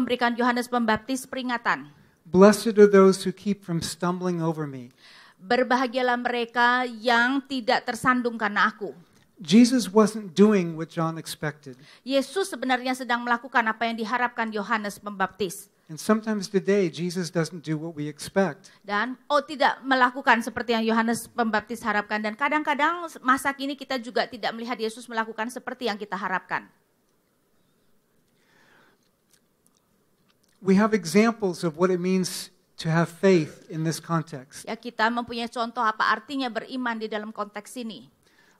memberikan Yohanes Pembaptis peringatan. Blessed are those who keep from stumbling over me. Berbahagialah mereka yang tidak tersandung karena aku. Jesus wasn't doing what John expected. Yesus sebenarnya sedang melakukan apa yang diharapkan Yohanes Pembaptis. And sometimes today, Jesus doesn't do what we expect. Dan tidak melakukan seperti yang Yohanes Pembaptis harapkan. Dan kadang-kadang masa kini kita juga tidak melihat Yesus melakukan seperti yang kita harapkan. We have examples of what it means to have faith in this context. Ya, kita mempunyai contoh apa artinya beriman di dalam konteks ini.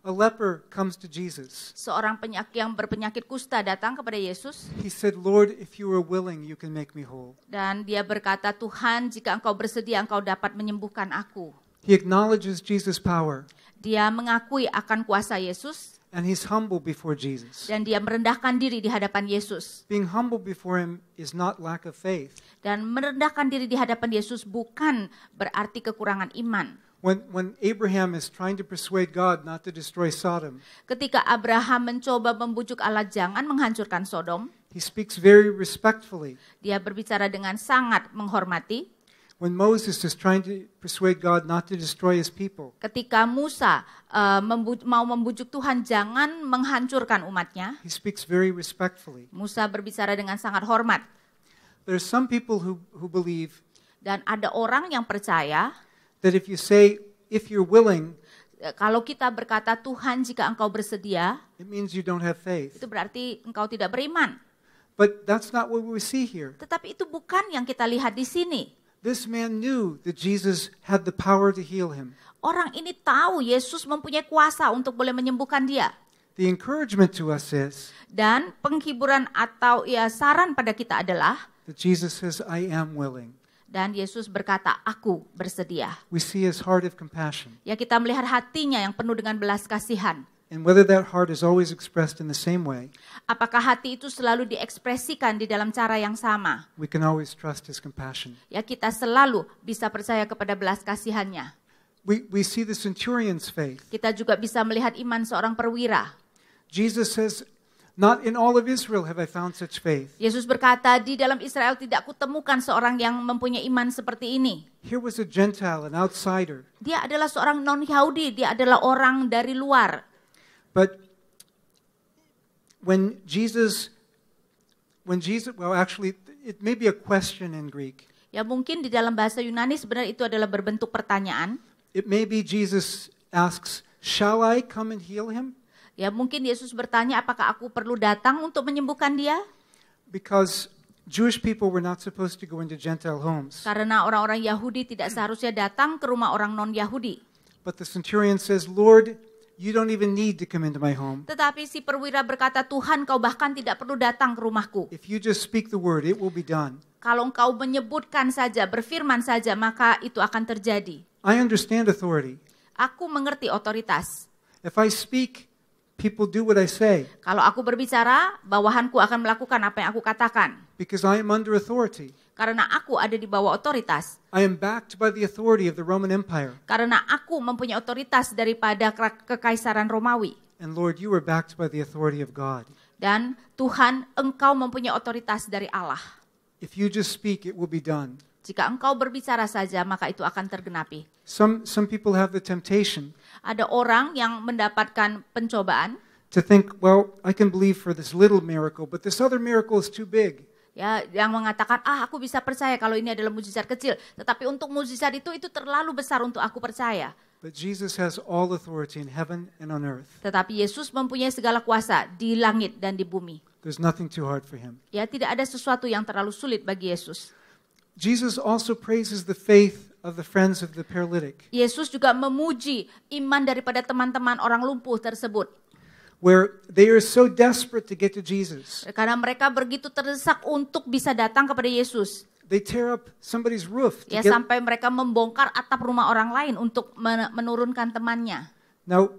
A leper comes to Jesus. Seorang yang berpenyakit kusta datang kepada Yesus. He said, Lord, if you are willing, you can make me whole. Dan dia berkata, Tuhan, jika engkau bersedia, engkau dapat menyembuhkan aku. He acknowledges Jesus' power. Dia mengakui akan kuasa Yesus. And he's humble before Jesus. Dan dia merendahkan diri di hadapan Yesus. Being humble before him is not lack of faith. Dan merendahkan diri di hadapan Yesus bukan berarti kekurangan iman. When Abraham is trying to persuade God not to destroy Sodom, ketika Abraham mencoba membujuk Allah jangan menghancurkan Sodom, he speaks very respectfully. Dia berbicara dengan sangat menghormati. When Moses is trying to persuade God not to destroy his people, ketika Musa mau membujuk Tuhan jangan menghancurkan umatnya, he speaks very respectfully. Musa berbicara dengan sangat hormat. There are some people who believe, dan ada orang yang percaya, that if you say, if you're willing, kalau kita berkata Tuhan jika engkau bersedia, it means you don't have faith. Itu berarti engkau tidak beriman. But that's not what we see here. Tetapi itu bukan yang kita lihat di sini. This man knew that Jesus had the power to heal him. Orang ini tahu Yesus mempunyai kuasa untuk boleh menyembuhkan dia. The encouragement to us is, dan penghiburan atau saran pada kita adalah, that Jesus says, I am willing. Dan Yesus berkata, aku bersedia. We see his heart of compassion. Ya, kita melihat hatinya yang penuh dengan belas kasihan. And whether that heart is always expressed in the same way, apakah hati itu selalu diekspresikan di dalam cara yang sama? We can always trust his compassion. Ya, kita selalu bisa percaya kepada belas kasihannya. We see the centurion's faith. Kita juga bisa melihat iman seorang perwira. Jesus says, not in all of Israel have I found such faith. Yesus berkata, di dalam Israel tidak kutemukan seorang yang mempunyai iman seperti ini. Here was a Gentile, an outsider. Dia adalah seorang non-Yahudi, dia adalah orang dari luar. But when Jesus, well actually it may be a question in Greek. Ya, mungkin di dalam bahasa Yunani sebenarnya itu adalah berbentuk pertanyaan. It may be Jesus asks, shall I come and heal him? Ya, mungkin Yesus bertanya, apakah aku perlu datang untuk menyembuhkan dia? Because Jewish people were not supposed to go into Gentile homes. Karena orang-orang Yahudi tidak seharusnya datang ke rumah orang non-Yahudi. But the centurion says, Lord, you don't even need to come into my home. Tetapi si perwira berkata, Tuhan, kau bahkan tidak perlu datang ke rumahku. If you just speak the word, it will be done. Kalau engkau menyebutkan saja, berfirman saja, maka itu akan terjadi. I understand authority. Aku mengerti otoritas. If I speak, people do what I say. Kalau aku berbicara, bawahanku akan melakukan apa yang aku katakan. Because I am under authority. Karena aku ada di bawah otoritas. I am backed by the authority of the Roman Empire. Karena aku mempunyai otoritas daripada kekaisaran Romawi. And Lord, you are backed by the authority of God. Dan Tuhan, engkau mempunyai otoritas dari Allah. If you just speak, it will be done. Jika engkau berbicara saja, maka itu akan tergenapi. Some people have the temptation. Ada orang yang mendapatkan pencobaan. To think, well, I can believe for this little miracle, but this other miracle is too big. Ya, yang mengatakan, aku bisa percaya kalau ini adalah mukjizat kecil. Tetapi untuk mukjizat itu terlalu besar untuk aku percaya. But Jesus has all authority in heaven and on earth. Tetapi Yesus mempunyai segala kuasa di langit dan di bumi. There's nothing too hard for him. Ya, tidak ada sesuatu yang terlalu sulit bagi Yesus. Jesus also praises the faith of the friends of the paralytic. Yesus juga memuji iman daripada teman-teman orang lumpuh tersebut. Where they are so desperate to get to Jesus. Karena mereka begitu terdesak untuk bisa datang kepada Yesus. They tear up somebody's roof. Ya, sampai mereka membongkar atap rumah orang lain untuk menurunkan temannya. Now,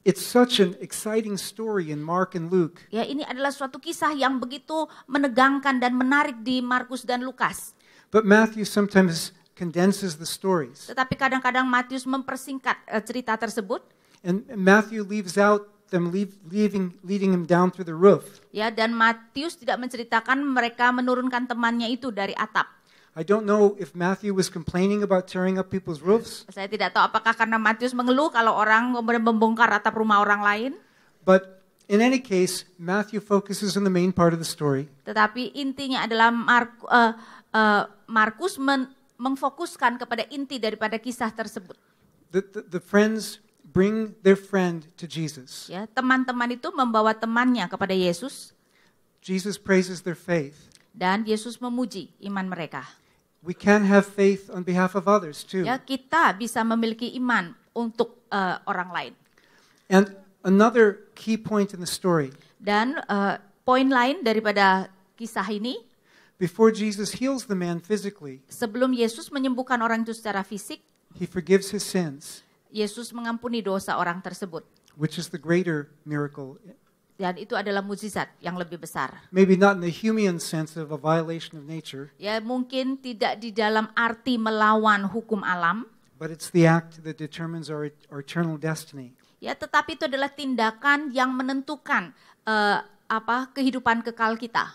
it's such an exciting story in Mark and Luke. Ya, ini adalah suatu kisah yang begitu menegangkan dan menarik di Markus dan Lukas. But Matthew sometimes condenses the stories. Tetapi kadang-kadang Matius mempersingkat cerita tersebut. And Matthew leaves out them leading him down through the roof. Ya, dan Matius tidak menceritakan mereka menurunkan temannya itu dari atap. I don't know if Matthew was complaining about tearing up people's roofs, Saya tidak tahu apakah karena Matius mengeluh kalau orang membongkar atap rumah orang lain. but in any case, Matthew focuses on the main part of the story. Tetapi intinya adalah Markus memfokuskan kepada inti daripada kisah tersebut. The friends bring their friend to Jesus. Ya, teman-teman itu membawa temannya kepada Yesus Jesus praises their faith. dan Yesus memuji iman mereka. We can have faith on behalf of others too. Ya, kita bisa memiliki iman untuk orang lain. And another key point in the story, Dan poin lain daripada kisah ini, before Jesus heals the man physically, sebelum Yesus menyembuhkan orang itu secara fisik, he forgives his sins, Yesus mengampuni dosa orang tersebut. which is the greater miracle. Dan itu adalah mukjizat yang lebih besar. Maybe not in the Humean sense of a violation of nature, Ya, mungkin tidak di dalam arti melawan hukum alam, but it's the act that determines our eternal destiny. ya, tetapi itu adalah tindakan yang menentukan kehidupan kekal kita.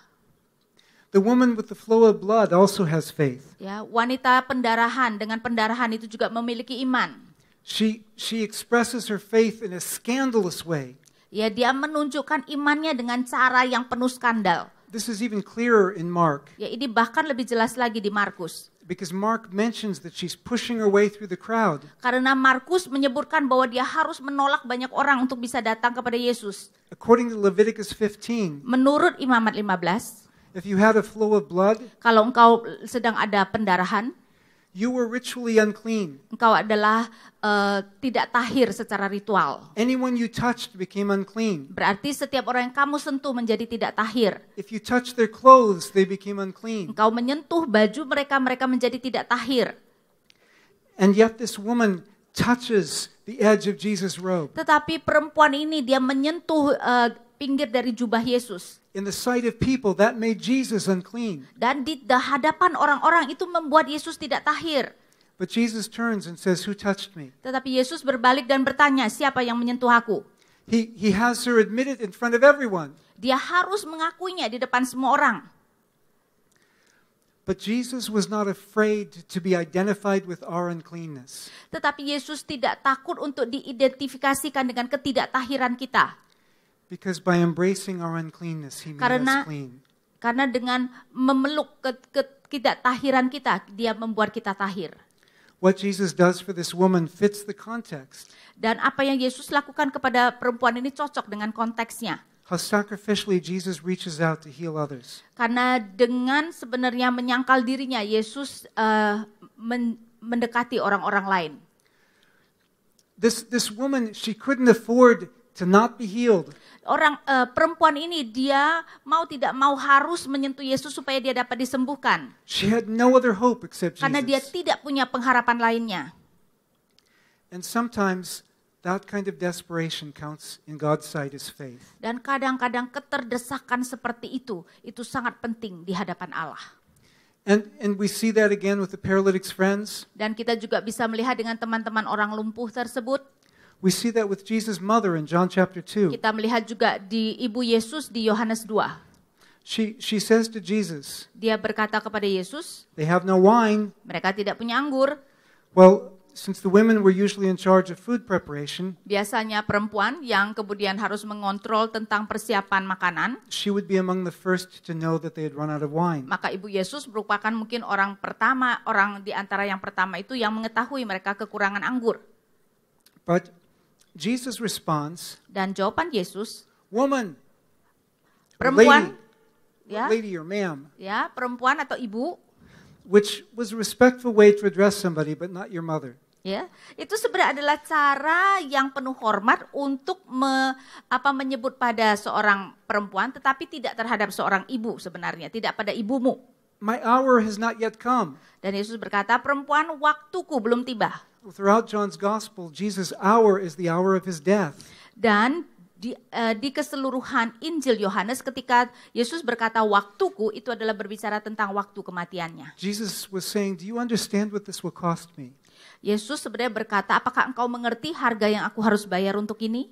The woman with the flow of blood also has faith. Ya, wanita pendarahan dengan pendarahan itu juga memiliki iman. She expresses her faith in a scandalous way. Ya, dia menunjukkan imannya dengan cara yang penuh skandal. This is even clearer in Mark, Ya, ini bahkan lebih jelas lagi di Markus. because Mark mentions that she's pushing her way through the crowd. Karena Markus menyebutkan bahwa dia harus menolak banyak orang untuk bisa datang kepada Yesus. According to Leviticus 15, Menurut Imamat 15, if you had a flow of blood, kalau engkau sedang ada pendarahan, you were ritually unclean. engkau adalah tidak tahir secara ritual. Anyone you touched became unclean. Berarti setiap orang yang kamu sentuh menjadi tidak tahir. If you touched their clothes, they became unclean. Engkau menyentuh baju mereka, mereka menjadi tidak tahir. And yet this woman touches the edge of Jesus' robe. Tetapi perempuan ini dia menyentuh pinggir dari jubah Yesus. In the sight of people, that made Jesus unclean. Dan di hadapan orang-orang itu membuat Yesus tidak tahir. But Jesus turns and says, "Who touched me?" Tetapi Yesus berbalik dan bertanya, siapa yang menyentuh aku? He has her admit it in front of everyone. Dia harus mengakuinya di depan semua orang. But Jesus was not afraid to be identified with our uncleanness. Tetapi Yesus tidak takut untuk diidentifikasikan dengan ketidaktahiran kita. Because by embracing our uncleanness, He made Karena- us clean. Karena dengan memeluk ketidaktahiran kita, dia membuat kita tahir. What Jesus does for this woman fits the context. Dan apa yang Yesus lakukan kepada perempuan ini cocok dengan konteksnya. How sacrificially Jesus reaches out to heal others. Karena dengan sebenarnya menyangkal dirinya, Yesus mendekati orang-orang lain. This woman, she couldn't afford to not be healed. Perempuan ini dia mau tidak mau harus menyentuh Yesus supaya dia dapat disembuhkan. She had no other hope except Karena dia Jesus. tidak punya pengharapan lainnya. And sometimes that kind of desperation counts in God's sight as faith. Dan kadang-kadang keterdesakan seperti itu sangat penting di hadapan Allah. And we see that again with the paralytic's friends. Dan kita juga bisa melihat dengan teman-teman orang lumpuh tersebut. We see that with Jesus' mother in John chapter 2. Kita melihat juga di ibu Yesus di Yohanes 2. She says to Jesus, Dia berkata kepada Yesus, they have no wine. mereka tidak punya anggur. Well, since the women were usually in charge of food preparation, Biasanya perempuan yang kemudian harus mengontrol tentang persiapan makanan, she would be among the first to know that they had run out of wine. maka ibu Yesus merupakan mungkin orang di antara yang pertama itu yang mengetahui mereka kekurangan anggur. But Jesus responds, Dan jawaban Yesus, woman, or perempuan, lady or ma'am, ya perempuan atau ibu, which was a respectful way to address somebody, but not your mother. ya itu sebenarnya adalah cara yang penuh hormat untuk menyebut pada seorang perempuan, tetapi tidak terhadap seorang ibu sebenarnya, tidak pada ibumu. My hour has not yet come. Dan Yesus berkata, perempuan, waktuku belum tiba. Throughout John's gospel, Jesus' hour is the hour of his death. Dan di keseluruhan Injil Yohanes ketika Yesus berkata waktuku, itu adalah berbicara tentang waktu kematiannya. Jesus was saying, do you understand what this will cost me? Yesus sebenarnya berkata, apakah engkau mengerti harga yang aku harus bayar untuk ini?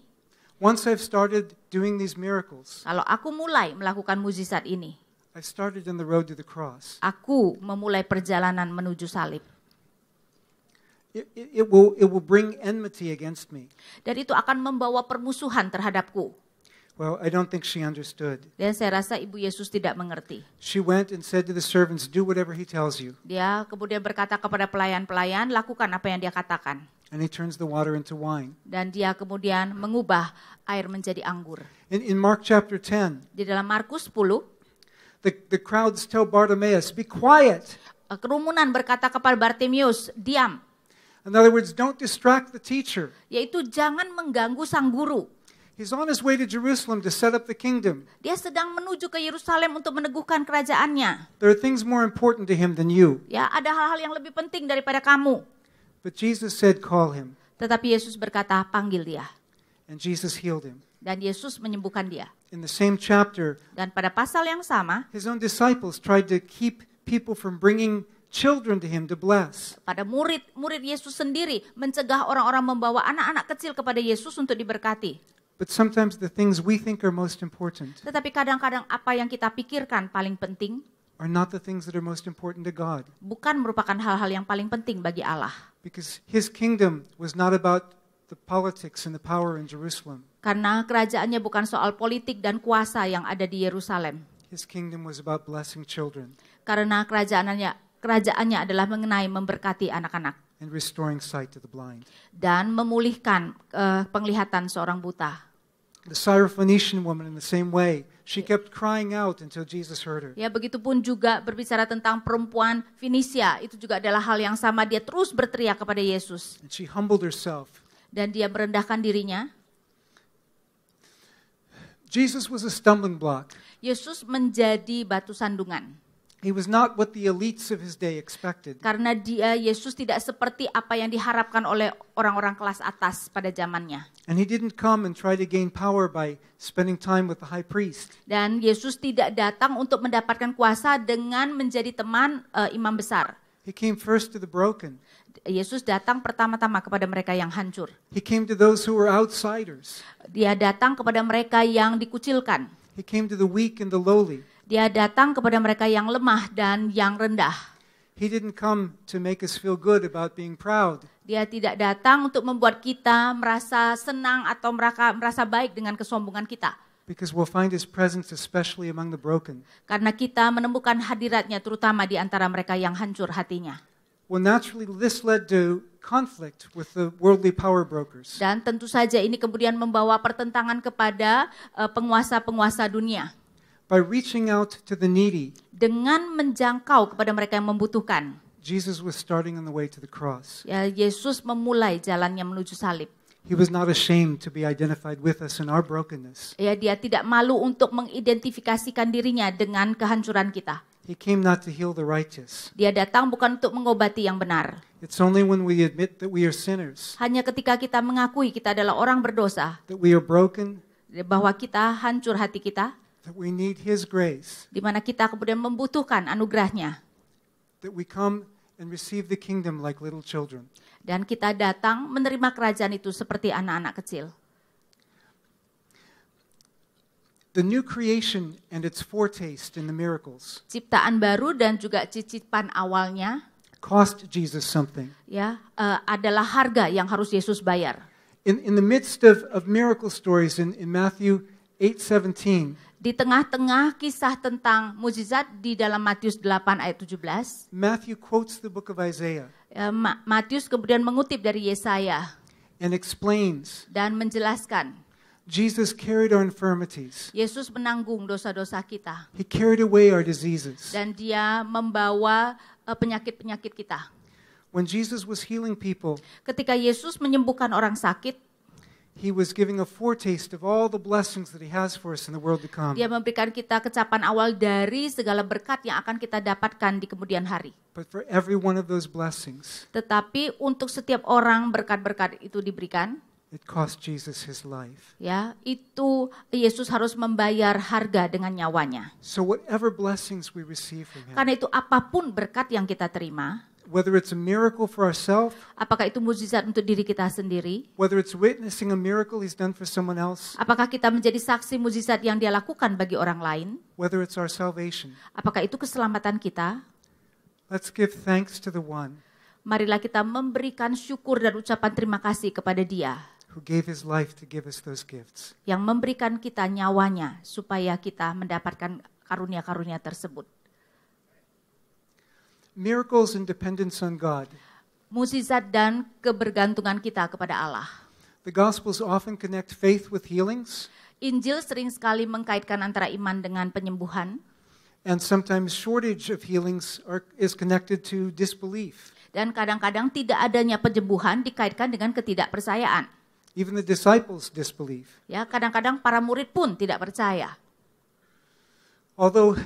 Once I've started doing these miracles, Kalau aku mulai melakukan mukjizat ini, I've started on the road to the cross. aku memulai perjalanan menuju salib. It will bring enmity against me. Dan itu akan membawa permusuhan terhadapku. Well, I don't think she understood. Dan saya rasa Ibu Yesus tidak mengerti. She went and said to the servants, "Do whatever he tells you." Dia kemudian berkata kepada pelayan-pelayan, lakukan apa yang dia katakan. And he turns the water into wine. Dan dia kemudian mengubah air menjadi anggur. In Mark chapter 10, Di dalam Markus 10, the crowds tell Bartimaeus, "Be quiet." kerumunan berkata kepada Bartimius, diam. In other words, don't distract the teacher. Yaitu jangan mengganggu sang guru. He's on his way to Jerusalem to set up the kingdom. Dia sedang menuju ke Yerusalem untuk meneguhkan kerajaannya. There are things more important to him than you. Ya, ada hal-hal yang lebih penting daripada kamu. But Jesus said, "Call him." Tetapi Yesus berkata, panggil dia. And Jesus healed him. Dan Yesus menyembuhkan dia. In the same chapter, Dan pada pasal yang sama, his own disciples tried to keep people from bringing children to him to bless. pada murid Yesus sendiri mencegah orang-orang membawa anak-anak kecil kepada Yesus untuk diberkati. But sometimes the things we think are most important Tetapi kadang-kadang apa yang kita pikirkan paling penting are not the things that are most important to God. bukan merupakan hal-hal yang paling penting bagi Allah. Because his kingdom was not about the politics and the power in Jerusalem. Karena kerajaannya bukan soal politik dan kuasa yang ada di Yerusalem. His kingdom was about blessing children Karena kerajaannya adalah mengenai memberkati anak-anak and restoring sight to the blind. dan memulihkan penglihatan seorang buta. The Syrophoenician woman in the same way, she kept crying out until Jesus heard her. Ya, begitupun juga berbicara tentang perempuan Finisia, itu juga adalah hal yang sama, dia terus berteriak kepada Yesus And she humbled herself. dan dia merendahkan dirinya. Jesus was a stumbling block. Yesus menjadi batu sandungan. He was not what the elites of his day expected. Karena Yesus tidak seperti apa yang diharapkan oleh orang-orang kelas atas pada zamannya. And he didn't come and try to gain power by spending time with the high priest. Dan Yesus tidak datang untuk mendapatkan kuasa dengan menjadi teman imam besar. He came first to the broken. Yesus datang pertama-tama kepada mereka yang hancur. He came to those who were outsiders. Dia datang kepada mereka yang dikucilkan. He came to the weak and the lowly. Dia datang kepada mereka yang lemah dan yang rendah. He didn't come to make us feel good about being proud. Dia tidak datang untuk membuat kita merasa senang atau merasa baik dengan kesombongan kita. Because we'll find his presence especially among the broken. Karena kita menemukan hadiratnya terutama di antara mereka yang hancur hatinya. Well, naturally, this led to conflict with the worldly power brokers. Dan tentu saja ini kemudian membawa pertentangan kepada penguasa-penguasa dunia. By reaching out to the needy, Dengan menjangkau kepada mereka yang membutuhkan, Jesus was starting on the way to the cross. ya, Yesus memulai jalannya menuju salib. He was not ashamed to be identified with us in our brokenness. Ya, dia tidak malu untuk mengidentifikasikan dirinya dengan kehancuran kita. He came not to heal the righteous. Dia datang bukan untuk mengobati yang benar. It's only when we admit that we are sinners, Hanya ketika kita mengakui kita adalah orang berdosa, that we are broken, bahwa kita hancur hati kita, that we need his grace, di mana kita kemudian membutuhkan anugerahnya. that we come and receive the kingdom like little children. Dan kita datang menerima kerajaan itu seperti anak-anak kecil. The new creation and its foretaste in the miracles Ciptaan baru dan juga cicipan awalnya cost Jesus something. ya adalah harga yang harus Yesus bayar. In the midst of miracle stories in Matthew 8:17, Di tengah-tengah kisah tentang mukjizat di dalam Matius 8 ayat 17, Matthew quotes the book of Isaiah Matius kemudian mengutip dari Yesaya and explains dan menjelaskan Jesus carried our infirmities. Yesus menanggung dosa-dosa kita He carried away our diseases. dan dia membawa penyakit-penyakit kita. When Jesus was healing people, Ketika Yesus menyembuhkan orang sakit, he was giving a foretaste of all the blessings that he has for us in the world to come. dia memberikan kita kecapan awal dari segala berkat yang akan kita dapatkan di kemudian hari. But for every one of those blessings, Tetapi untuk setiap orang berkat-berkat itu diberikan, it cost Jesus his life. ya, itu Yesus harus membayar harga dengan nyawanya. So whatever blessings we receive from him, Karena itu apapun berkat yang kita terima, whether it's a miracle for ourselves, Apakah itu mukjizat untuk diri kita sendiri? whether it's witnessing a miracle He's done for someone else, Apakah kita menjadi saksi mukjizat yang Dia lakukan bagi orang lain? whether it's our salvation. Apakah itu keselamatan kita? Let's give thanks to the one Marilah kita memberikan syukur dan ucapan terima kasih kepada Dia who gave His life to give us those gifts. yang memberikan kita nyawanya supaya kita mendapatkan karunia-karunia tersebut. Miracles and dependence on God. Mukjizat dan kebergantungan kita kepada Allah. The Gospels often connect faith with healings, Injil sering sekali mengkaitkan antara iman dengan penyembuhan, and sometimes shortage of healings is connected to disbelief. dan kadang-kadang tidak adanya penyembuhan dikaitkan dengan ketidakpercayaan. Even the disciples disbelieve. Ya, kadang-kadang para murid pun tidak percaya. Although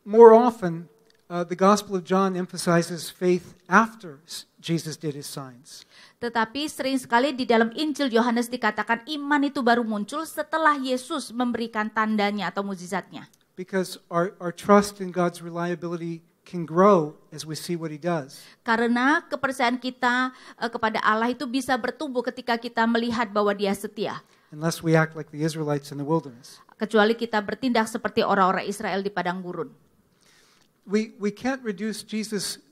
more often the Gospel of John emphasizes faith after Jesus did his signs. Tetapi sering sekali di dalam Injil Yohanes dikatakan iman itu baru muncul setelah Yesus memberikan tandanya atau mukjizatnya. Because our trust in God's reliability can grow as we see what He does. Karena kepercayaan kita kepada Allah itu bisa bertumbuh ketika kita melihat bahwa Dia setia. Unless we act like the Israelites in the wilderness. Kecuali kita bertindak seperti orang-orang Israel di padang gurun. We can't reduce Jesus.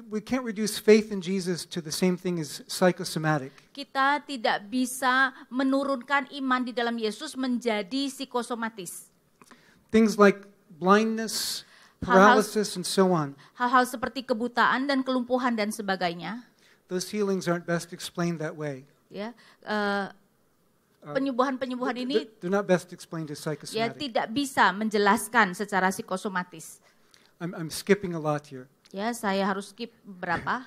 We can't reduce faith in Jesus to the same thing as psychosomatic. Kita tidak bisa menurunkan iman di dalam Yesus menjadi psikosomatis. Things like blindness, paralysis, and so on. Hal-hal seperti kebutaan dan kelumpuhan dan sebagainya. Those healings aren't best explained that way. Ya, penyembuhan-penyembuhan ini They're not best explained as ya psychosomatic. tidak bisa menjelaskan secara psikosomatis. I'm skipping a lot here. Ya, saya harus skip berapa?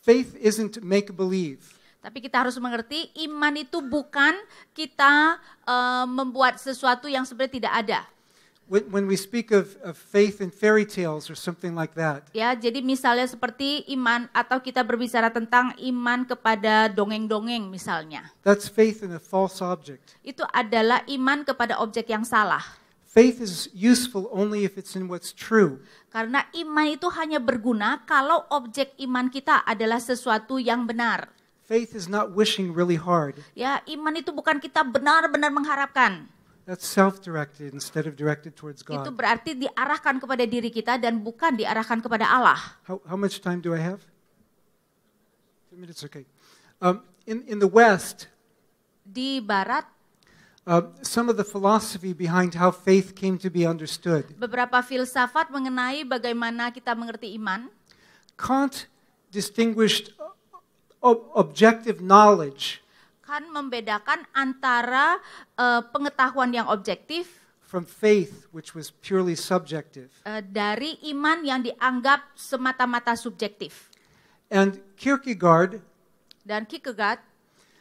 Faith isn't make-believe. Tapi kita harus mengerti iman itu bukan kita membuat sesuatu yang sebenarnya tidak ada. When we speak of faith in fairy tales or something like that, Ya, jadi misalnya seperti iman atau kita berbicara tentang iman kepada dongeng-dongeng misalnya. that's faith in a false object. Itu adalah iman kepada objek yang salah. Faith is useful only if it's in what's true. Karena iman itu hanya berguna kalau objek iman kita adalah sesuatu yang benar. Faith is not wishing really hard. Ya, iman itu bukan kita benar-benar mengharapkan. That's self-directed instead of directed towards Itu God. berarti diarahkan kepada diri kita dan bukan diarahkan kepada Allah. How much time do I have? 2 minutes, okay. In the West, Di barat, some of the philosophy behind how faith came to be understood. beberapa filsafat mengenai bagaimana kita mengerti iman. Kant distinguished objective knowledge Kan membedakan antara pengetahuan yang objektif from faith, which was purely subjective. dari iman yang dianggap semata-mata subjektif. And Kierkegaard Dan Kierkegaard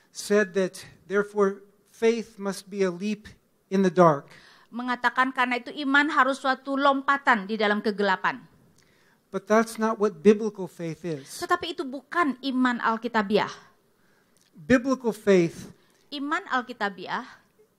said that, therefore, faith must be a leap in the dark. mengatakan karena itu iman harus suatu lompatan di dalam kegelapan. But that's not what biblical faith is. Tetapi itu bukan iman Alkitabiah. Biblical faith Iman Alkitabiah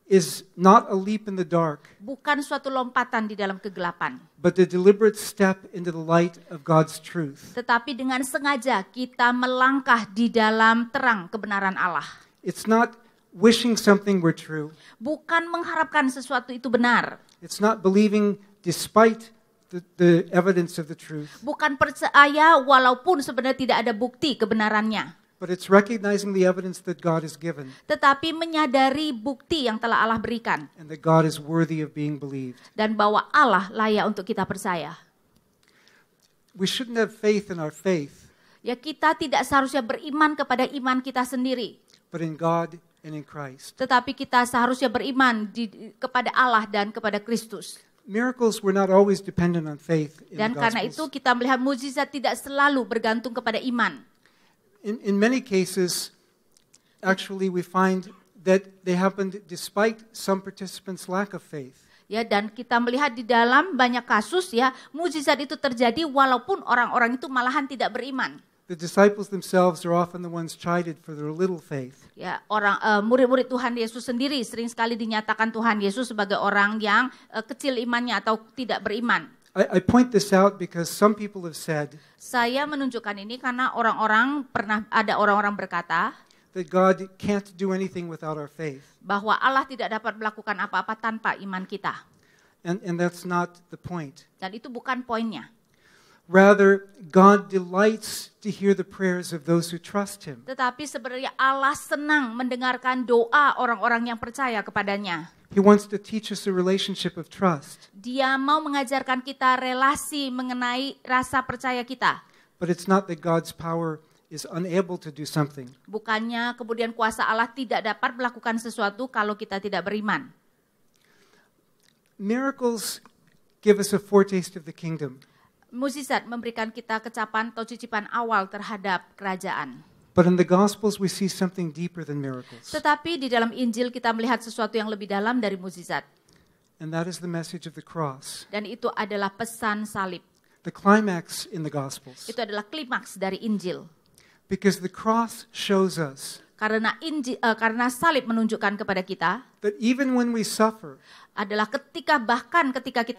is not a leap in the dark, bukan suatu lompatan di dalam kegelapan. but the deliberate step into the light of God's truth. Tetapi dengan sengaja kita melangkah di dalam terang kebenaran Allah. It's not wishing something were true. Bukan mengharapkan sesuatu itu benar. It's not believing despite the evidence of the truth. Bukan percaya walaupun sebenarnya tidak ada bukti kebenarannya. But it's recognizing the evidence that God has given Tetapi menyadari bukti yang telah Allah berikan. and that God is worthy of being believed. Dan bahwa Allah layak untuk kita percaya. We shouldn't have faith in our faith, Ya, kita tidak seharusnya beriman kepada iman kita sendiri. but in God and in Christ. Tetapi kita seharusnya beriman kepada Allah dan kepada Kristus. Miracles were not always dependent on faith in Dan the karena itu Gospels. kita melihat mukjizat tidak selalu bergantung kepada iman. In many cases, actually we find that they happened despite some participants' lack of faith. Ya, dan kita melihat di dalam banyak kasus ya, mukjizat itu terjadi walaupun orang-orang itu malahan tidak beriman. The disciples themselves are often the ones chided for their little faith. Ya, murid-murid Tuhan Yesus sendiri sering sekali dinyatakan Tuhan Yesus sebagai orang yang kecil imannya atau tidak beriman. I point this out because some people have said Saya menunjukkan ini karena ada orang-orang berkata that God can't do anything without our faith. bahwa Allah tidak dapat melakukan apa-apa tanpa iman kita. And that's not the point. Dan itu bukan poinnya. Rather, God delights to hear the prayers of those who trust Him. Tetapi sebenarnya Allah senang mendengarkan doa orang-orang yang percaya kepadanya. He wants to teach us a relationship of trust. Dia mau mengajarkan kita relasi mengenai rasa percaya kita. But it's not that God's power is unable to do something. Bukannya kemudian kuasa Allah tidak dapat melakukan sesuatu kalau kita tidak beriman. Miracles give us a foretaste of the kingdom. Mukjizat memberikan kita kecapan atau cicipan awal terhadap kerajaan. But in the Gospels we see something deeper than miracles. Tetapi di dalam Injil kita melihat sesuatu yang lebih dalam dari mukjizat. And that is the message of the cross. Dan itu adalah pesan salib. The climax in the Gospels. Itu adalah klimaks dari Injil. Because the cross shows us Karena salib menunjukkan kepada kita that even when we suffer, adalah bahkan ketika kita